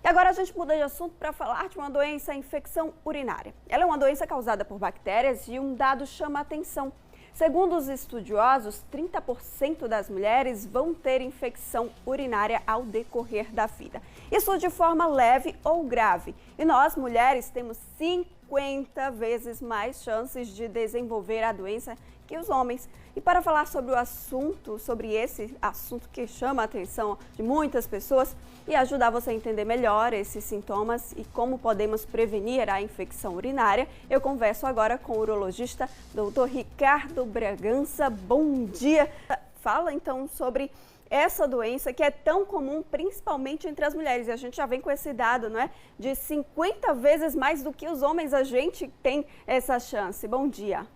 E agora a gente muda de assunto para falar de uma doença, a infecção urinária. Ela é uma doença causada por bactérias e um dado chama a atenção. Segundo os estudiosos, 30% das mulheres vão ter infecção urinária ao decorrer da vida. Isso de forma leve ou grave. E nós, mulheres, temos 50 vezes mais chances de desenvolver a doença que os homens. E para falar sobre o assunto, sobre esse assunto que chama a atenção de muitas pessoas e ajudar você a entender melhor esses sintomas e como podemos prevenir a infecção urinária, eu converso agora com o urologista Dr. Ricardo Bragança. Bom dia! Fala então sobre essa doença que é tão comum, principalmente entre as mulheres. E a gente já vem com esse dado, não é? De 50 vezes mais do que os homens, a gente tem essa chance. Bom dia!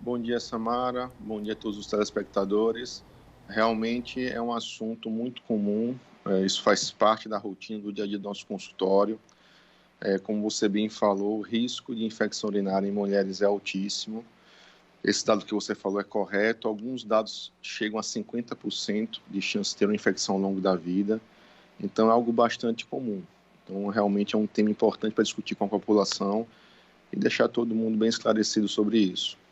Bom dia, Samara. Bom dia a todos os telespectadores. Realmente é um assunto muito comum, isso faz parte da rotina do dia a dia do nosso consultório. Como você bem falou, o risco de infecção urinária em mulheres é altíssimo. Esse dado que você falou é correto. Alguns dados chegam a 50% de chance de ter uma infecção ao longo da vida. Então é algo bastante comum. Então realmente é um tema importante para discutir com a população e deixar todo mundo bem esclarecido sobre isso.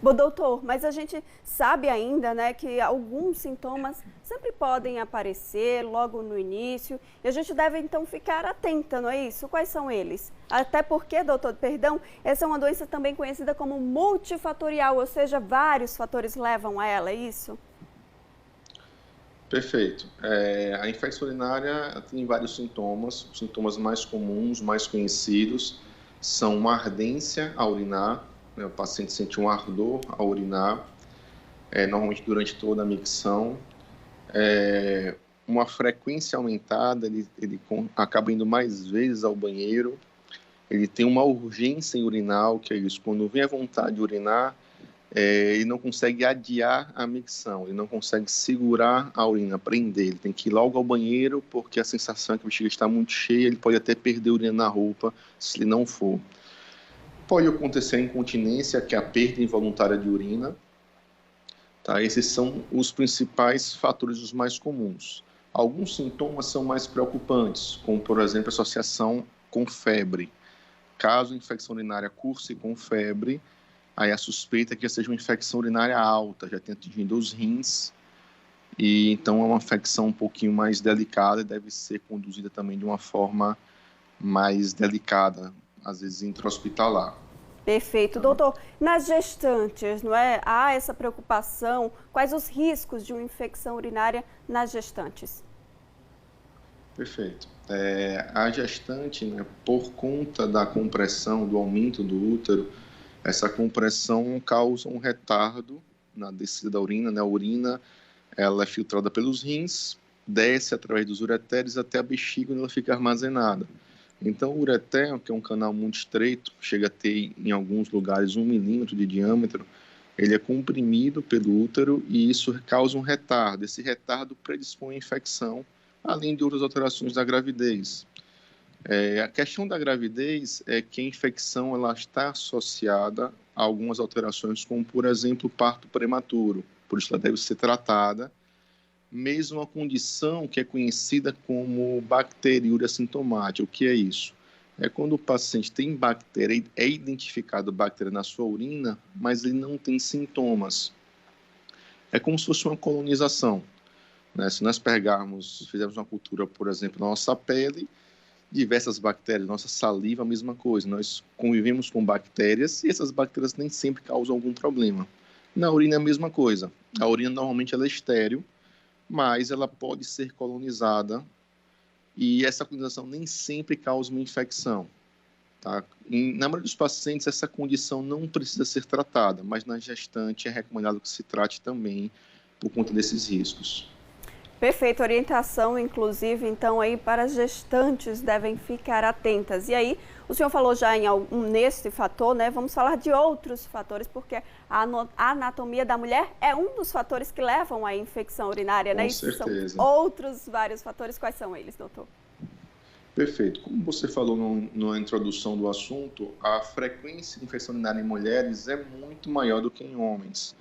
Bom, doutor, mas a gente sabe ainda, né, que alguns sintomas sempre podem aparecer logo no início e a gente deve então ficar atenta, não é isso? Quais são eles? Até porque, doutor, perdão, essa é uma doença também conhecida como multifatorial, ou seja, vários fatores levam a ela, é isso? Perfeito. A infecção urinária tem vários sintomas. Os sintomas mais comuns, mais conhecidos, são uma ardência a urinar. O paciente sente um ardor ao urinar, normalmente durante toda a micção. Uma frequência aumentada, ele acaba indo mais vezes ao banheiro. Ele tem uma urgência urinal, que é isso, quando vem a vontade de urinar, ele não consegue adiar a micção, ele não consegue segurar a urina, prender. Ele tem que ir logo ao banheiro, porque a sensação é que a bexiga está muito cheia, ele pode até perder a urina na roupa, se ele não for. Pode acontecer a incontinência, que é a perda involuntária de urina. Tá? Esses são os principais fatores, os mais comuns. Alguns sintomas são mais preocupantes, como, por exemplo, associação com febre. Caso a infecção urinária curse com febre, aí a suspeita é que seja uma infecção urinária alta, já tenha atingido os rins, e então é uma infecção um pouquinho mais delicada e deve ser conduzida também de uma forma mais delicada, às vezes intra-hospitalar. Perfeito. Doutor, nas gestantes, não é? Há essa preocupação? Quais os riscos de uma infecção urinária nas gestantes? Perfeito. A gestante, né, por conta da compressão, do aumento do útero, essa compressão causa um retardo na descida da urina, né? A urina ela é filtrada pelos rins, desce através dos ureteres até a bexiga, onde ela fica armazenada. Então, o ureter, que é um canal muito estreito, chega a ter em alguns lugares 1 milímetro de diâmetro, ele é comprimido pelo útero e isso causa um retardo. Esse retardo predispõe à infecção, além de outras alterações da gravidez. A questão da gravidez é que a infecção ela está associada a algumas alterações, como, por exemplo, parto prematuro. Por isso, ela deve ser tratada. Mesmo a condição que é conhecida como bacteriúria sintomática. O que é isso? É quando o paciente tem bactéria, é identificado bactéria na sua urina, mas ele não tem sintomas. É como se fosse uma colonização, né? Se nós fizermos uma cultura, por exemplo, na nossa pele, diversas bactérias, nossa saliva, a mesma coisa. Nós convivemos com bactérias e essas bactérias nem sempre causam algum problema. Na urina é a mesma coisa. A urina normalmente ela é estéril, mas ela pode ser colonizada e essa colonização nem sempre causa uma infecção. Tá? Na maioria dos pacientes, essa condição não precisa ser tratada, mas na gestante é recomendado que se trate também por conta desses riscos. Perfeito, orientação, inclusive, então, aí para as gestantes devem ficar atentas. E aí, o senhor falou já nesse fator, né? Vamos falar de outros fatores, porque a anatomia da mulher é um dos fatores que levam à infecção urinária, né? Com certeza. São outros vários fatores. Quais são eles, doutor? Perfeito. Como você falou na introdução do assunto, a frequência de infecção urinária em mulheres é muito maior do que em homens.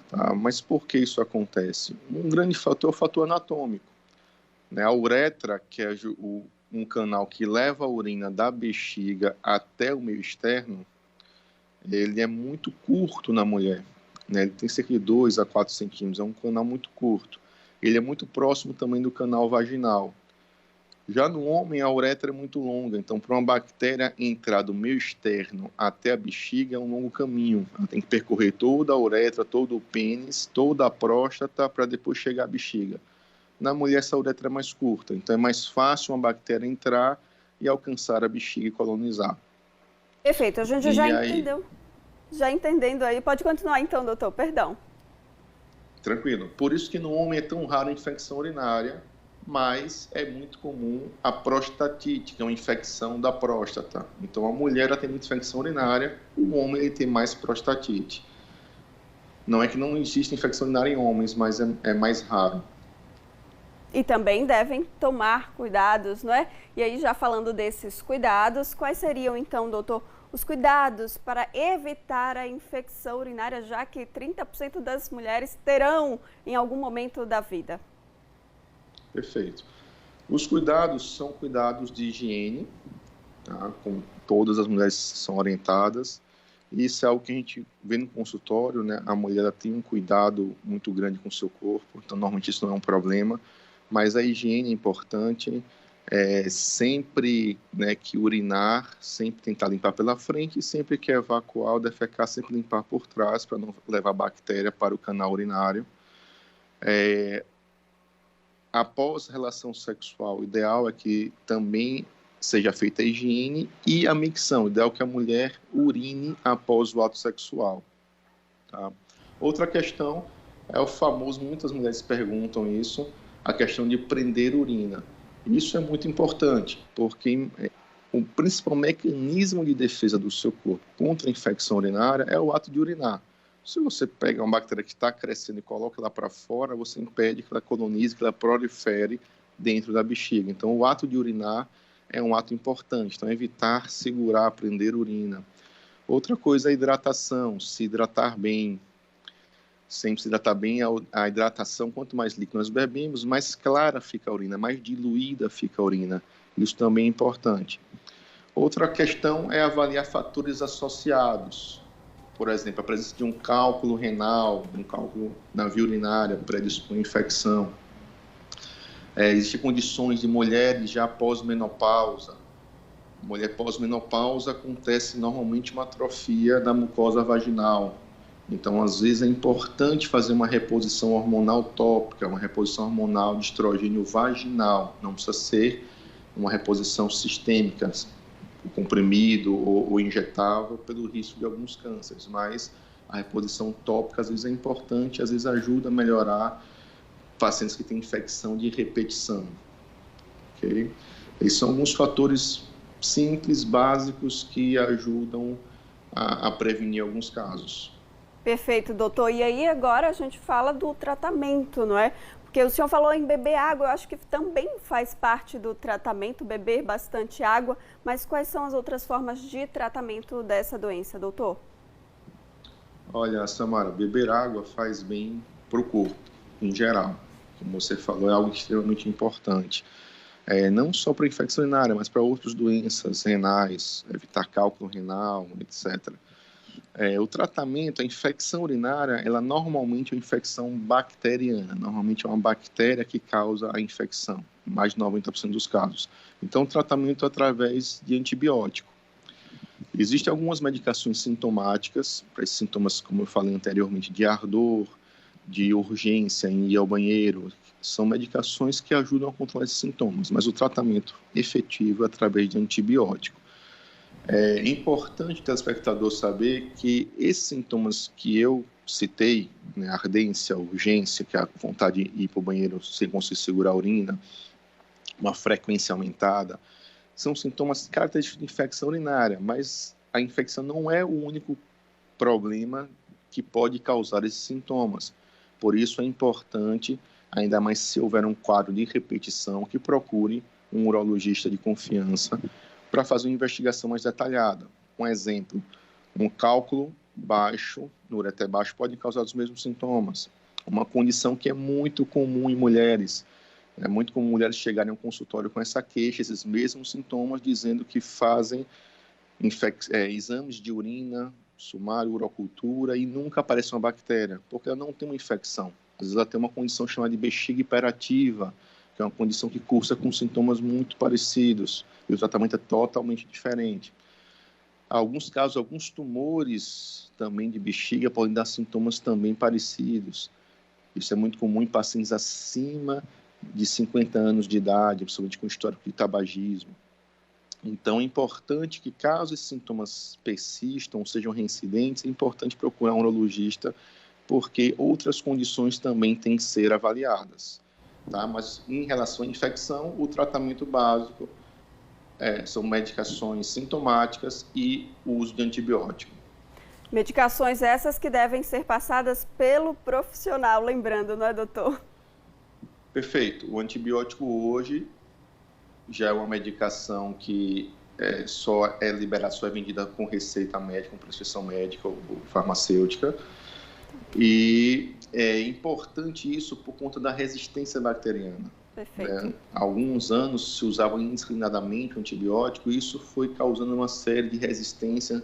Tá? Mas por que isso acontece? Um grande fator é o fator anatômico. né? A uretra, que é um canal que leva a urina da bexiga até o meio externo, ele é muito curto na mulher, né? Ele tem cerca de 2 a 4 centímetros, é um canal muito curto. Ele é muito próximo também do canal vaginal. Já no homem, a uretra é muito longa, então para uma bactéria entrar do meio externo até a bexiga é um longo caminho. Ela tem que percorrer toda a uretra, todo o pênis, toda a próstata para depois chegar à bexiga. Na mulher, essa uretra é mais curta, então é mais fácil uma bactéria entrar e alcançar a bexiga e colonizar. Perfeito, a gente já E aí, entendeu. Já entendendo aí, pode continuar então, doutor, perdão. tranquilo. Por isso que no homem é tão raro a infecção urinária, mas é muito comum a prostatite, que é uma infecção da próstata. Então, a mulher ela tem muita infecção urinária, o homem ele tem mais prostatite. Não é que não existe infecção urinária em homens, mas é mais raro. E também devem tomar cuidados, não é? E aí, já falando desses cuidados, quais seriam então, doutor, os cuidados para evitar a infecção urinária, já que 30% das mulheres terão em algum momento da vida? Perfeito. Os cuidados são cuidados de higiene, tá? Como todas as mulheres são orientadas. E isso é algo que a gente vê no consultório, né? A mulher ela tem um cuidado muito grande com o seu corpo, então normalmente isso não é um problema. Mas a higiene é importante, sempre, né, que urinar, sempre tentar limpar pela frente, e sempre que evacuar ou defecar, sempre limpar por trás, para não levar bactéria para o canal urinário. Após a relação sexual, o ideal é que também seja feita a higiene e a micção. O ideal é que a mulher urine após o ato sexual. Tá? Outra questão é o famoso, muitas mulheres perguntam isso, a questão de prender urina. Isso é muito importante, porque o principal mecanismo de defesa do seu corpo contra a infecção urinária é o ato de urinar. Se você pega uma bactéria que está crescendo e coloca ela para fora, você impede que ela colonize, que ela prolifere dentro da bexiga. Então, o ato de urinar é um ato importante. Então, evitar segurar, prender urina. Outra coisa é a hidratação, se hidratar bem. Sempre se hidratar bem. A hidratação, quanto mais líquido nós bebemos, mais clara fica a urina, mais diluída fica a urina. Isso também é importante. Outra questão é avaliar fatores associados. Por exemplo, a presença de um cálculo renal, um cálculo na via urinária, predispõe à infecção. Existem condições de mulheres já pós-menopausa. Mulher pós-menopausa acontece normalmente uma atrofia da mucosa vaginal. Então, às vezes, é importante fazer uma reposição hormonal tópica, uma reposição hormonal de estrogênio vaginal. Não precisa ser uma reposição sistêmica, comprimido ou injetável, pelo risco de alguns cânceres, mas a reposição tópica às vezes é importante, às vezes ajuda a melhorar pacientes que têm infecção de repetição. Okay? Esses são alguns fatores simples, básicos, que ajudam a prevenir alguns casos. Perfeito, doutor. E aí agora a gente fala do tratamento, não é? Porque o senhor falou em beber água, eu acho que também faz parte do tratamento, beber bastante água, mas quais são as outras formas de tratamento dessa doença, doutor? Olha, Samara, beber água faz bem para o corpo, em geral. Como você falou, é algo extremamente importante. Não só para infecção urinária, mas para outras doenças renais, evitar cálculo renal, etc. O tratamento, a infecção urinária, ela normalmente é uma infecção bacteriana. Normalmente é uma bactéria que causa a infecção, em mais de 90% dos casos. Então, o tratamento é através de antibiótico. Existem algumas medicações sintomáticas, para esses sintomas, como eu falei anteriormente, de ardor, de urgência em ir ao banheiro. São medicações que ajudam a controlar esses sintomas, mas o tratamento efetivo é através de antibiótico. É importante o telespectador saber que esses sintomas que eu citei, né, ardência, urgência, que é a vontade de ir para o banheiro sem conseguir segurar a urina, uma frequência aumentada, são sintomas característicos de infecção urinária, mas a infecção não é o único problema que pode causar esses sintomas. Por isso é importante, ainda mais se houver um quadro de repetição, que procure um urologista de confiança para fazer uma investigação mais detalhada. Um exemplo, um cálculo baixo, no ureter baixo, pode causar os mesmos sintomas. Uma condição que é muito comum em mulheres É muito comum mulheres chegarem ao consultório com essa queixa, esses mesmos sintomas, dizendo que fazem exames de urina, sumário, urocultura e nunca aparece uma bactéria, porque ela não tem uma infecção. Às vezes ela tem uma condição chamada de bexiga hiperativa, que é uma condição que cursa com sintomas muito parecidos e o tratamento é totalmente diferente. Em alguns casos, alguns tumores também de bexiga podem dar sintomas também parecidos. Isso é muito comum em pacientes acima de 50 anos de idade, principalmente com histórico de tabagismo. Então, é importante que, caso esses sintomas persistam ou sejam reincidentes, é importante procurar um urologista, porque outras condições também têm que ser avaliadas. Tá? Mas, em relação à infecção, o tratamento básico são medicações sintomáticas e o uso de antibiótico. Medicações essas que devem ser passadas pelo profissional, lembrando, não é, doutor? Perfeito. O antibiótico hoje já é uma medicação que só é liberada, só é vendida com receita médica, com prescrição médica ou farmacêutica. E é importante isso por conta da resistência bacteriana. Perfeito. Há alguns anos se usava indiscriminadamente o antibiótico e isso foi causando uma série de resistência.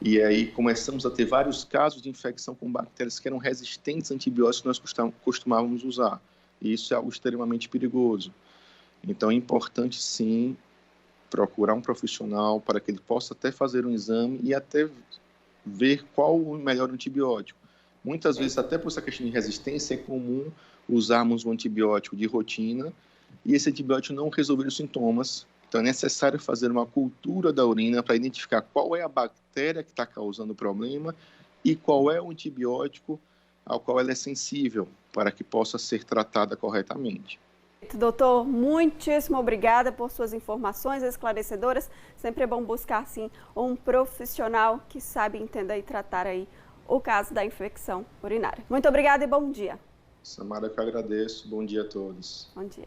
E aí começamos a ter vários casos de infecção com bactérias que eram resistentes a antibióticos que nós costumávamos usar. E isso é algo extremamente perigoso. Então é importante sim procurar um profissional para que ele possa até fazer um exame e até ver qual o melhor antibiótico. Muitas vezes, até por essa questão de resistência, é comum usarmos um antibiótico de rotina e esse antibiótico não resolver os sintomas. Então é necessário fazer uma cultura da urina para identificar qual é a bactéria que está causando o problema e qual é o antibiótico ao qual ela é sensível para que possa ser tratada corretamente. Doutor, muitíssimo obrigada por suas informações esclarecedoras. Sempre é bom buscar, sim, um profissional que sabe entender e tratar aí o caso da infecção urinária. Muito obrigada e bom dia. Samara, que eu agradeço. Bom dia a todos. Bom dia.